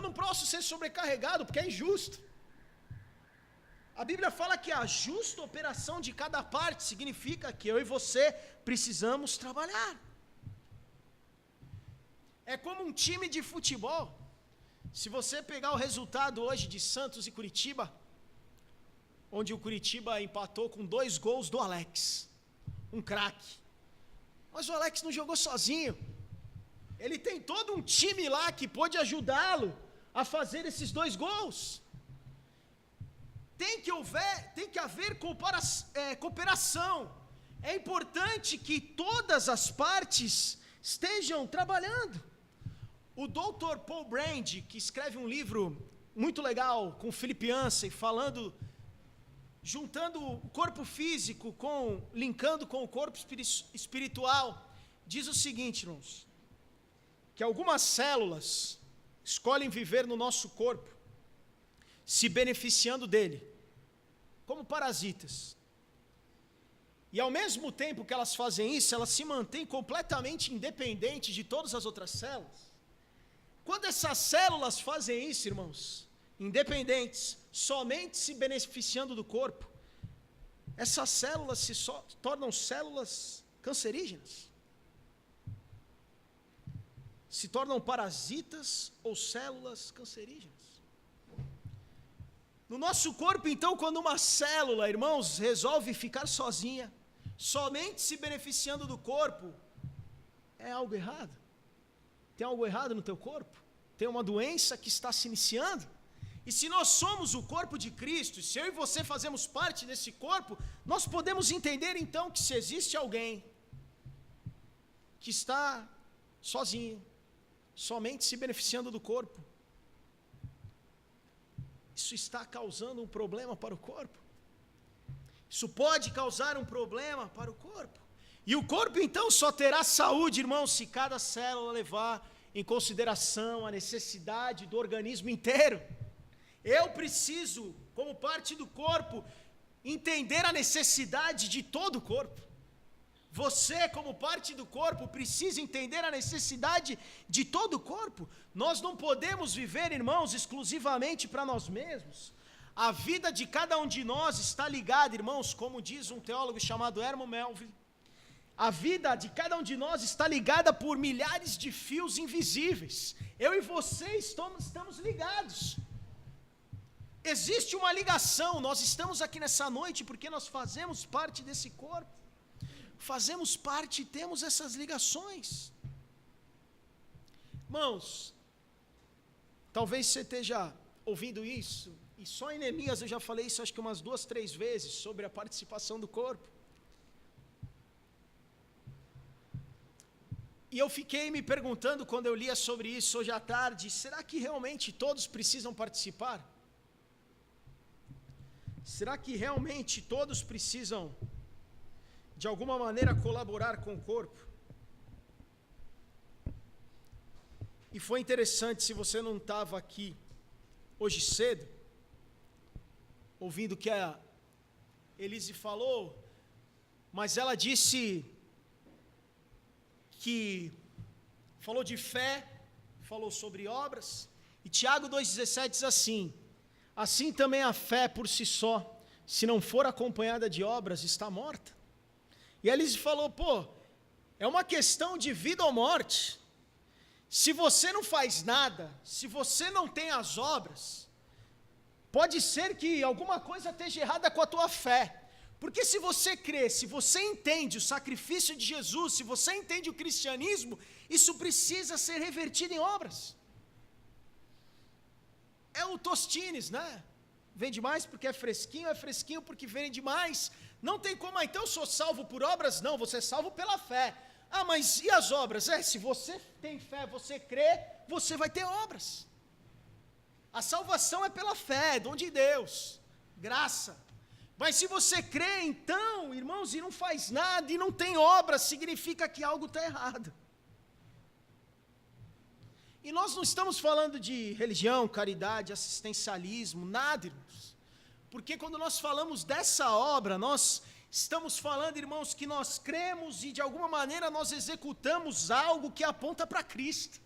não posso ser sobrecarregado, porque é injusto. A Bíblia fala que a justa operação de cada parte significa que eu e você precisamos trabalhar. É como um time de futebol. Se você pegar o resultado hoje de Santos e Curitiba, onde o Curitiba empatou com 2 gols do Alex, um craque. Mas o Alex não jogou sozinho. Ele tem todo um time lá que pôde ajudá-lo a fazer esses 2 gols. Tem que haver cooperação. É importante que todas as partes estejam trabalhando. O Dr. Paul Brand, que escreve um livro muito legal com Philip Yancey, juntando o corpo físico, linkando com o corpo espiritual, diz o seguinte, irmãos, que algumas células escolhem viver no nosso corpo, se beneficiando dele, como parasitas. E ao mesmo tempo que elas fazem isso, elas se mantêm completamente independentes de todas as outras células. Quando essas células fazem isso, irmãos, independentes, somente se beneficiando do corpo, essas células tornam células cancerígenas. Se tornam parasitas ou células cancerígenas. No nosso corpo, então, quando uma célula, irmãos, resolve ficar sozinha, somente se beneficiando do corpo, é algo errado. Tem algo errado no teu corpo? Tem uma doença que está se iniciando? E se nós somos o corpo de Cristo, se eu e você fazemos parte desse corpo, nós podemos entender então que se existe alguém que está sozinho, somente se beneficiando do corpo, isso está causando um problema para o corpo. Isso pode causar um problema para o corpo. E o corpo então só terá saúde, irmãos, se cada célula levar em consideração a necessidade do organismo inteiro. Eu preciso, como parte do corpo, entender a necessidade de todo o corpo. Você, como parte do corpo, precisa entender a necessidade de todo o corpo. Nós não podemos viver, irmãos, exclusivamente para nós mesmos. A vida de cada um de nós está ligada, irmãos, como diz um teólogo chamado Herman Melville. A vida de cada um de nós está ligada por milhares de fios invisíveis. Eu e você estamos ligados. Existe uma ligação, nós estamos aqui nessa noite porque nós fazemos parte desse corpo. Fazemos parte e temos essas ligações. Irmãos, talvez você esteja ouvindo isso, e só em Neemias eu já falei isso acho que umas 2, 3 vezes, sobre a participação do corpo. E eu fiquei me perguntando quando eu lia sobre isso hoje à tarde, será que realmente todos precisam participar? Será que realmente todos precisam, de alguma maneira, colaborar com o corpo? E foi interessante, se você não estava aqui hoje cedo, ouvindo o que a Elise falou, mas ela disse que falou de fé, falou sobre obras, e Tiago 2,17 diz assim: assim também a fé por si só, se não for acompanhada de obras, está morta. E a Elise falou, é uma questão de vida ou morte. Se você não faz nada, se você não tem as obras, pode ser que alguma coisa esteja errada com a tua fé. Porque se você crê, se você entende o sacrifício de Jesus, se você entende o cristianismo, isso precisa ser revertido em obras. É o Tostines, né? Vende mais porque é fresquinho porque vende mais. Não tem como, então eu sou salvo por obras? Não, você é salvo pela fé. Ah, mas e as obras? Se você tem fé, você crê, você vai ter obras. A salvação é pela fé, é dom de Deus, graça. Mas se você crê, então, irmãos, e não faz nada, e não tem obras, significa que algo está errado. E nós não estamos falando de religião, caridade, assistencialismo, nada, irmãos. Porque quando nós falamos dessa obra, nós estamos falando, irmãos, que nós cremos e de alguma maneira nós executamos algo que aponta para Cristo.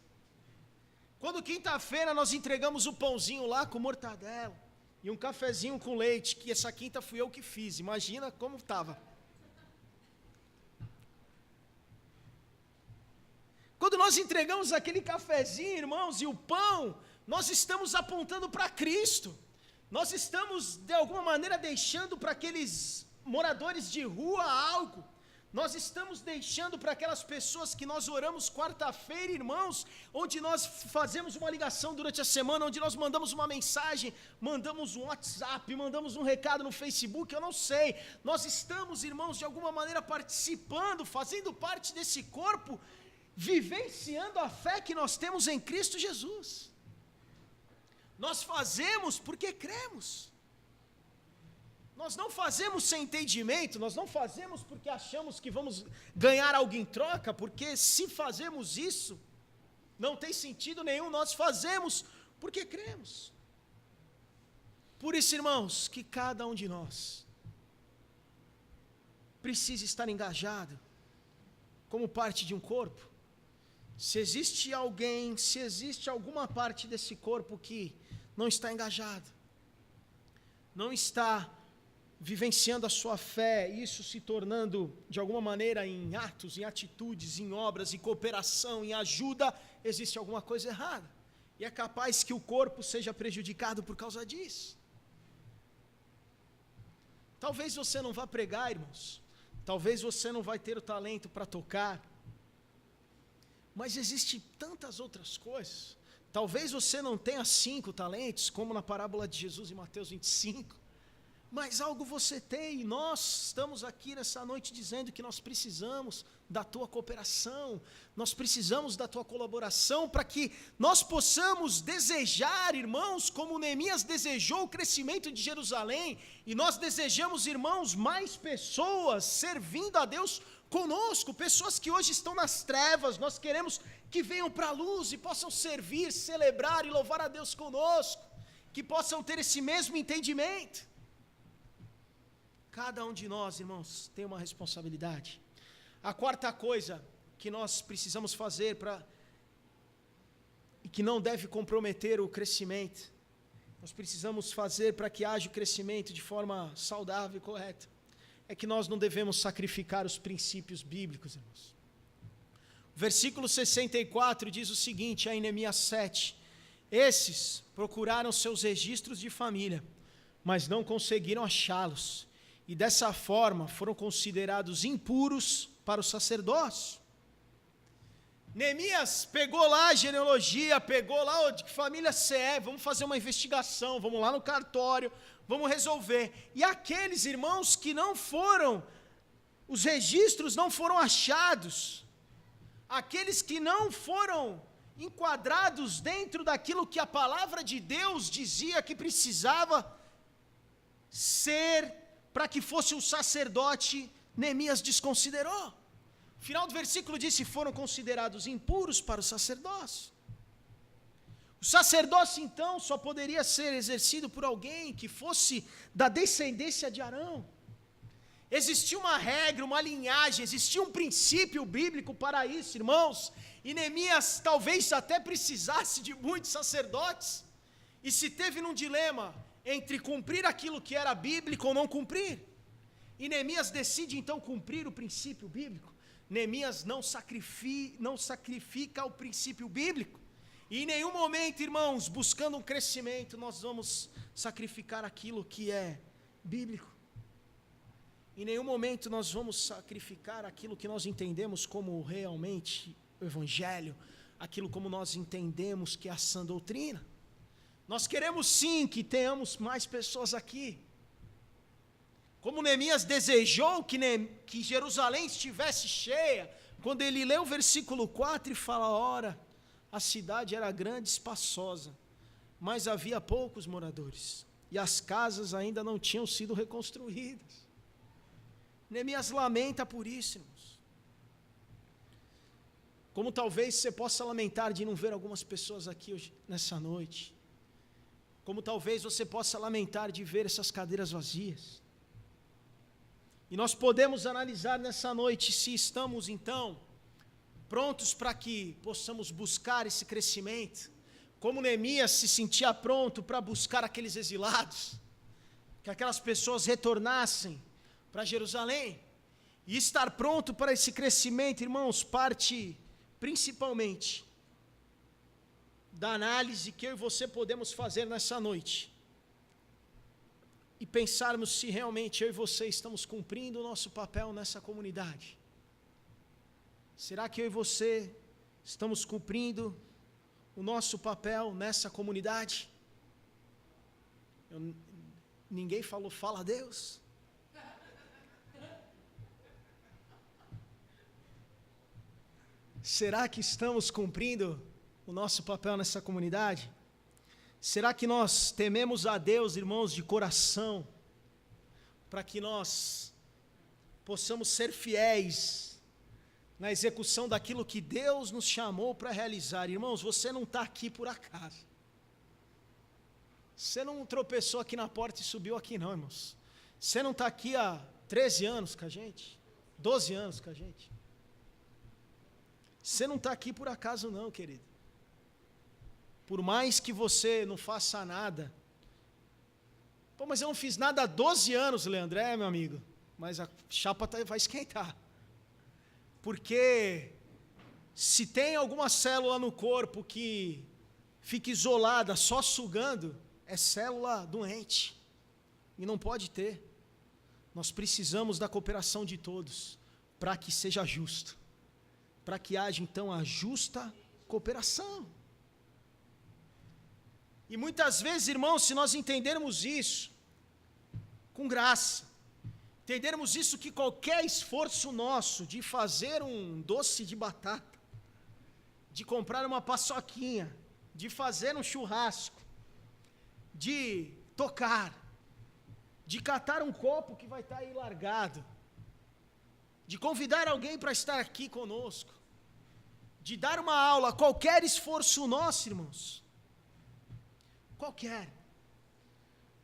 Quando quinta-feira nós entregamos o pãozinho lá com mortadela e um cafezinho com leite, que essa quinta fui eu que fiz, imagina como estava. Quando nós entregamos aquele cafezinho, irmãos, e o pão, nós estamos apontando para Cristo. Nós estamos, de alguma maneira, deixando para aqueles moradores de rua algo. Nós estamos deixando para aquelas pessoas que nós oramos quarta-feira, irmãos, onde nós fazemos uma ligação durante a semana, onde nós mandamos uma mensagem, mandamos um WhatsApp, mandamos um recado no Facebook, eu não sei. Nós estamos, irmãos, de alguma maneira participando, fazendo parte desse corpo, vivenciando a fé que nós temos em Cristo Jesus. Nós fazemos porque cremos. Nós não fazemos sem entendimento, nós não fazemos porque achamos que vamos ganhar algo em troca, porque se fazemos isso, não tem sentido nenhum, nós fazemos porque cremos. Por isso, irmãos, que cada um de nós precisa estar engajado como parte de um corpo. Se existe alguém, se existe alguma parte desse corpo que não está engajado, não está vivenciando a sua fé, isso se tornando de alguma maneira em atos, em atitudes, em obras, em cooperação, em ajuda, existe alguma coisa errada. E é capaz que o corpo seja prejudicado por causa disso. Talvez você não vá pregar, irmãos. Talvez você não vai ter o talento para tocar. Mas existem tantas outras coisas. Talvez você não tenha 5 talentos, como na parábola de Jesus em Mateus 25. Mas algo você tem, e nós estamos aqui nessa noite dizendo que nós precisamos da tua cooperação, nós precisamos da tua colaboração para que nós possamos desejar, irmãos, como Neemias desejou o crescimento de Jerusalém, e nós desejamos, irmãos, mais pessoas servindo a Deus conosco, pessoas que hoje estão nas trevas, nós queremos que venham para a luz e possam servir, celebrar e louvar a Deus conosco, que possam ter esse mesmo entendimento. Cada um de nós, irmãos, tem uma responsabilidade. A quarta coisa que nós precisamos fazer e que não deve comprometer o crescimento, nós precisamos fazer para que haja o crescimento de forma saudável e correta, é que nós não devemos sacrificar os princípios bíblicos, irmãos. O versículo 64 diz o seguinte, em Neemias 7, esses procuraram seus registros de família, mas não conseguiram achá-los, e dessa forma foram considerados impuros para o sacerdócio. Neemias pegou lá a genealogia, pegou lá de que família você é, vamos fazer uma investigação, vamos lá no cartório, vamos resolver. E aqueles irmãos que não foram, os registros não foram achados, aqueles que não foram enquadrados dentro daquilo que a palavra de Deus dizia que precisava ser para que fosse um sacerdote, Neemias desconsiderou. O final do versículo diz: foram considerados impuros para o sacerdócio. O sacerdócio, então, só poderia ser exercido por alguém que fosse da descendência de Arão. Existia uma regra, uma linhagem, existia um princípio bíblico para isso, irmãos. E Neemias talvez até precisasse de muitos sacerdotes. E se teve num dilema entre cumprir aquilo que era bíblico ou não cumprir. E Neemias decide então cumprir o princípio bíblico. Neemias não sacrifica o princípio bíblico. E em nenhum momento, irmãos, buscando um crescimento, nós vamos sacrificar aquilo que é bíblico. Em nenhum momento nós vamos sacrificar aquilo que nós entendemos como realmente o Evangelho, aquilo como nós entendemos que é a sã doutrina. Nós queremos sim que tenhamos mais pessoas aqui. Como Neemias desejou que Jerusalém estivesse cheia, quando ele lê o versículo 4 e fala: ora, a cidade era grande e espaçosa, mas havia poucos moradores, e as casas ainda não tinham sido reconstruídas. Neemias lamenta por isso, irmãos. Como talvez você possa lamentar de não ver algumas pessoas aqui hoje, nessa noite. Como talvez você possa lamentar de ver essas cadeiras vazias. E nós podemos analisar nessa noite se estamos então prontos para que possamos buscar esse crescimento, como Neemias se sentia pronto para buscar aqueles exilados, que aquelas pessoas retornassem para Jerusalém. E estar pronto para esse crescimento, irmãos, parte principalmente da análise que eu e você podemos fazer nessa noite. E pensarmos se realmente eu e você estamos cumprindo o nosso papel nessa comunidade. Será que eu e você estamos cumprindo o nosso papel nessa comunidade? Ninguém falou, fala a Deus. Será que estamos cumprindo o nosso papel nessa comunidade? Será que nós tememos a Deus, irmãos, de coração, para que nós possamos ser fiéis na execução daquilo que Deus nos chamou para realizar? Irmãos, você não está aqui por acaso. Você não tropeçou aqui na porta e subiu aqui não, irmãos. Você não está aqui há 13 anos com a gente, 12 anos com a gente. Você não está aqui por acaso não, querido. Por mais que você não faça nada. Pô, mas eu não fiz nada há 12 anos, Leandro. É, meu amigo, mas a chapa vai esquentar. Porque se tem alguma célula no corpo que fica isolada, só sugando, é célula doente. E não pode ter. Nós precisamos da cooperação de todos, para que seja justo. Para que haja, então, a justa cooperação. E muitas vezes, irmãos, se nós entendermos isso, com graça, entendermos isso, que qualquer esforço nosso de fazer um doce de batata, de comprar uma paçoquinha, de fazer um churrasco, de tocar, de catar um copo que vai estar aí largado, de convidar alguém para estar aqui conosco, de dar uma aula, qualquer esforço nosso, irmãos,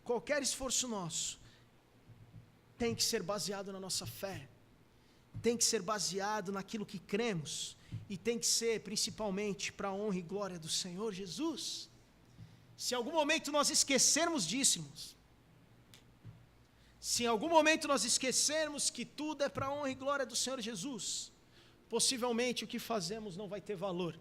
qualquer esforço nosso, tem que ser baseado na nossa fé, tem que ser baseado naquilo que cremos, e tem que ser principalmente para a honra e glória do Senhor Jesus. Se em algum momento nós esquecermos disso, irmãos, se em algum momento nós esquecermos que tudo é para a honra e glória do Senhor Jesus, possivelmente o que fazemos não vai ter valor.